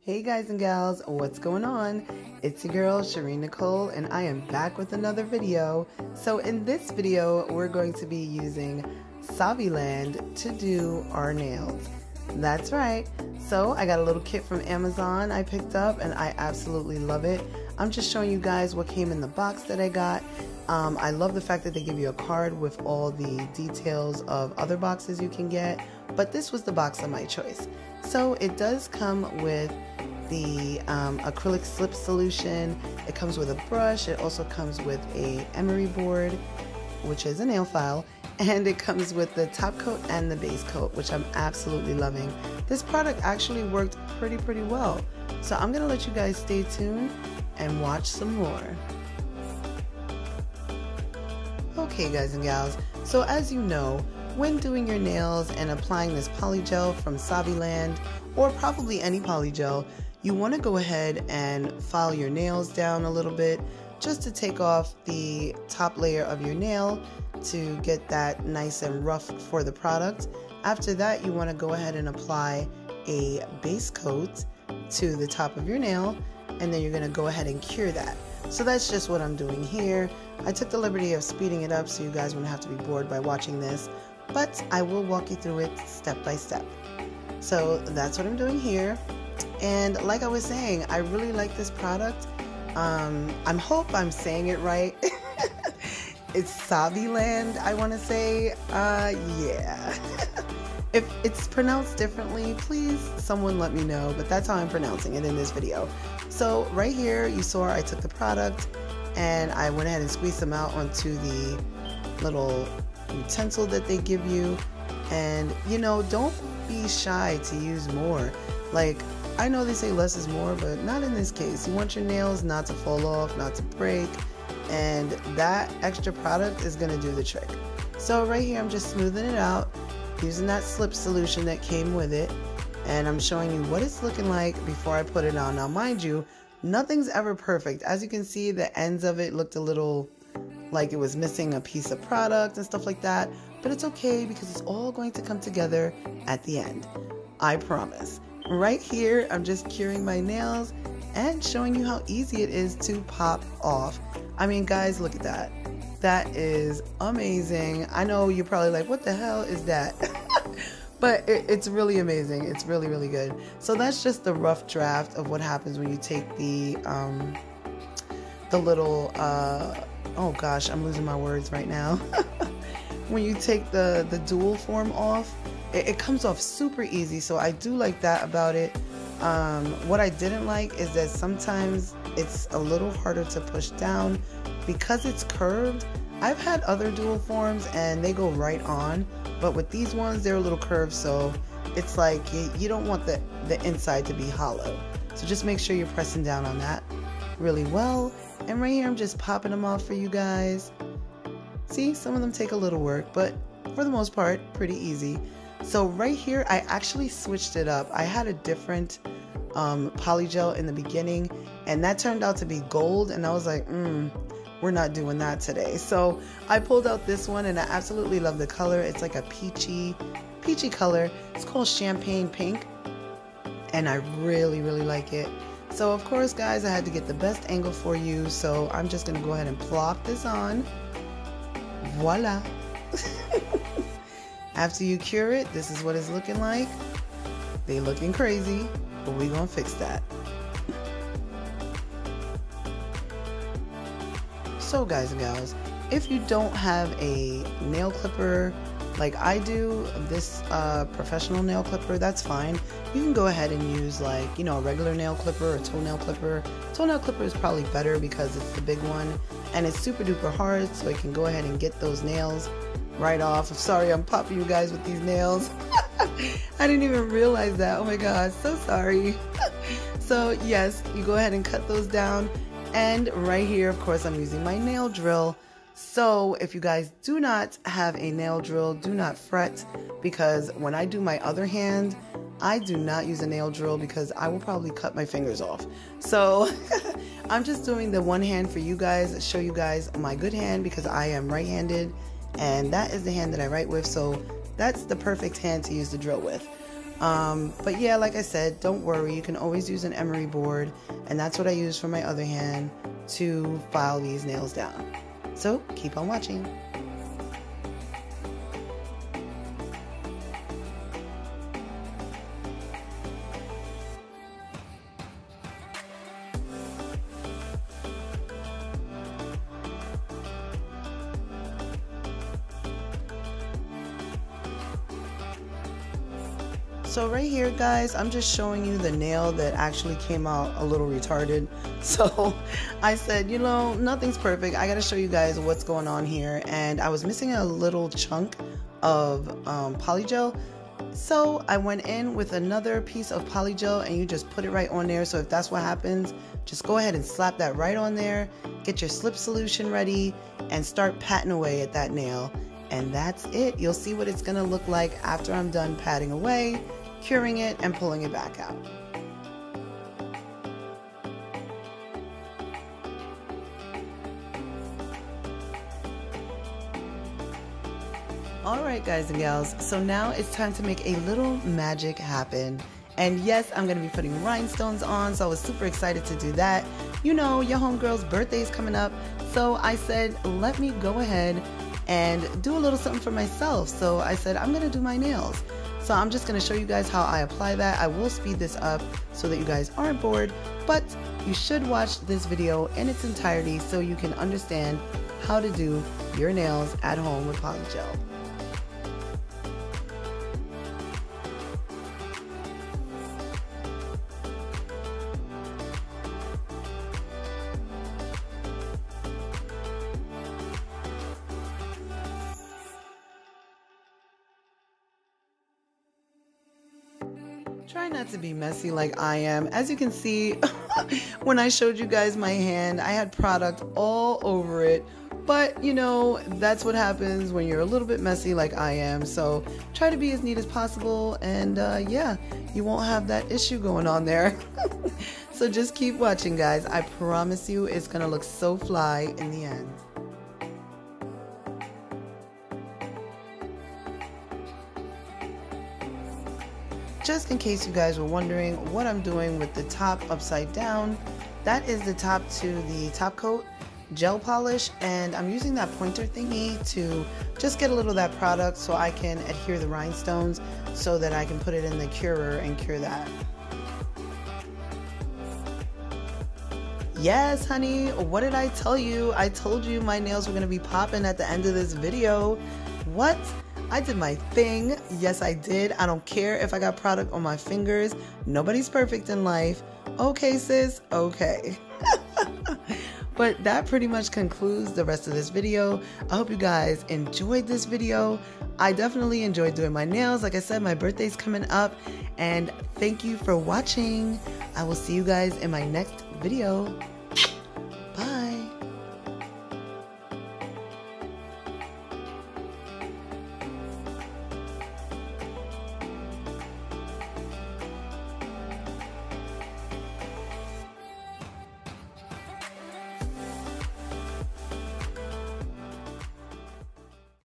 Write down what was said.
Hey guys and gals, what's going on? It's your girl Shareen Nicole and I am back with another video. So in this video we're going to be using Saviland to do our nails. That's right. So I got a little kit from Amazon I picked up and I absolutely love it. I'm just showing you guys what came in the box that I got. I love the fact that they give you a card with all the details of other boxes you can get, but this was the box of my choice. So it does come with the acrylic slip solution. It comes with a brush. It also comes with a emery board, which is a nail file, and it comes with the top coat and the base coat, which I'm absolutely loving. This product actually worked pretty well. So I'm gonna let you guys stay tuned and watch some more. Okay guys and gals, so as you know, when doing your nails and applying this polygel from Saviland, or probably any polygel, you want to go ahead and file your nails down a little bit just to take off the top layer of your nail to get that nice and rough for the product. After that, you want to go ahead and apply a base coat to the top of your nail, and then you're going to go ahead and cure that. So that's just what I'm doing here. I took the liberty of speeding it up so you guys wouldn't have to be bored by watching this, but I will walk you through it step by step. So that's what I'm doing here. And like I was saying, I really like this product. I hope I'm saying it right. It's Saviland, I want to say. Yeah. If it's pronounced differently, please someone let me know, but that's how I'm pronouncing it in this video. So right here, you saw I took the product and I went ahead and squeezed them out onto the little utensil that they give you. And you know, don't be shy to use more. Like, I know they say less is more, but not in this case. You want your nails not to fall off, not to break, and that extra product is going to do the trick. So right here I'm just smoothing it out using that slip solution that came with it, and I'm showing you what it's looking like before I put it on. Now mind you, nothing's ever perfect. As you can see, the ends of it looked a little like it was missing a piece of product and stuff like that, but it's okay because it's all going to come together at the end. I promise. Right here, I'm just curing my nails and showing you how easy it is to pop off. I mean, guys, look at that. That is amazing. I know you're probably like, what the hell is that? But it's really amazing. It's really good. So that's just the rough draft of what happens when you take the little, oh gosh, I'm losing my words right now. When you take the dual form off, it comes off super easy, so I do like that about it. What I didn't like is that sometimes it's a little harder to push down because it's curved. I've had other dual forms and they go right on, but with these ones they're a little curved, so it's like you don't want the inside to be hollow. So just make sure you're pressing down on that really well. And right here I'm just popping them off for you guys. See, some of them take a little work, but for the most part, pretty easy. So right here, I actually switched it up. I had a different polygel in the beginning, and that turned out to be gold, and I was like, we're not doing that today. So I pulled out this one, and I absolutely love the color. It's like a peachy color. It's called Champagne Pink, and I really like it. So of course, guys, I had to get the best angle for you, so I'm just gonna go ahead and plop this on. Voila. After you cure it, this is what it's looking like. They looking crazy, but we gonna fix that. So guys and gals, if you don't have a nail clipper like I do, this professional nail clipper, that's fine. You can go ahead and use, like, you know, a regular nail clipper or toenail clipper. Toenail clipper is probably better because it's the big one and it's super duper hard, so it can go ahead and get those nails right off. I'm sorry I'm popping you guys with these nails. I didn't even realize that. Oh my god, so sorry. So yes, you go ahead and cut those down, and right here, of course, I'm using my nail drill. So if you guys do not have a nail drill, do not fret, because when I do my other hand, I do not use a nail drill because I will probably cut my fingers off. So I'm just doing the one hand for you guys, show you guys my good hand, because I am right-handed and that is the hand that I write with, so that's the perfect hand to use the drill with. But yeah, like I said, don't worry, you can always use an emery board, and that's what I use for my other hand to file these nails down. So keep on watching. So right here, guys, I'm just showing you the nail that actually came out a little retarded. So I said, you know, nothing's perfect. I gotta show you guys what's going on here. And I was missing a little chunk of polygel. So I went in with another piece of polygel, and you just put it right on there. So if that's what happens, just go ahead and slap that right on there. Get your slip solution ready and start patting away at that nail. And that's it. You'll see what it's gonna look like after I'm done patting away, curing it, and pulling it back out. Alright guys and gals, so now it's time to make a little magic happen. And yes, I'm going to be putting rhinestones on, so I was super excited to do that. You know, your homegirl's birthday is coming up, so I said, let me go ahead and do a little something for myself. So I said, I'm going to do my nails. So I'm just going to show you guys how I apply that. I will speed this up so that you guys aren't bored, but you should watch this video in its entirety so you can understand how to do your nails at home with polygel. Try not to be messy like I am. As you can see, when I showed you guys my hand, I had product all over it. But, you know, that's what happens when you're a little bit messy like I am. So try to be as neat as possible, and yeah, you won't have that issue going on there. So just keep watching, guys. I promise you it's going to look so fly in the end. Just in case you guys were wondering what I'm doing with the top upside down, that is the top to the top coat gel polish, and I'm using that pointer thingy to just get a little of that product so I can adhere the rhinestones so that I can put it in the curer and cure that. Yes, honey, what did I tell you? I told you my nails were going to be popping at the end of this video. What? I did my thing. Yes, I did. I don't care if I got product on my fingers. Nobody's perfect in life. Okay, sis. Okay. But that pretty much concludes the rest of this video. I hope you guys enjoyed this video. I definitely enjoyed doing my nails. Like I said, my birthday's coming up. And thank you for watching. I will see you guys in my next video.